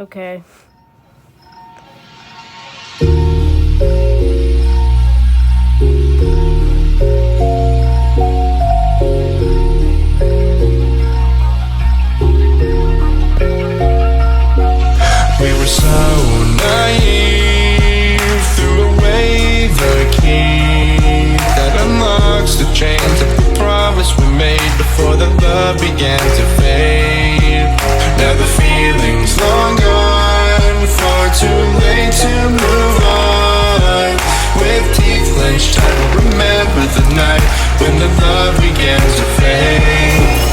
Okay. We were so naive, threw away the key that unlocks the chains of the promise we made before the love began to fade. Now the feeling's long gone, far too late to move on. With teeth clenched, I will remember the night when the love began to fade.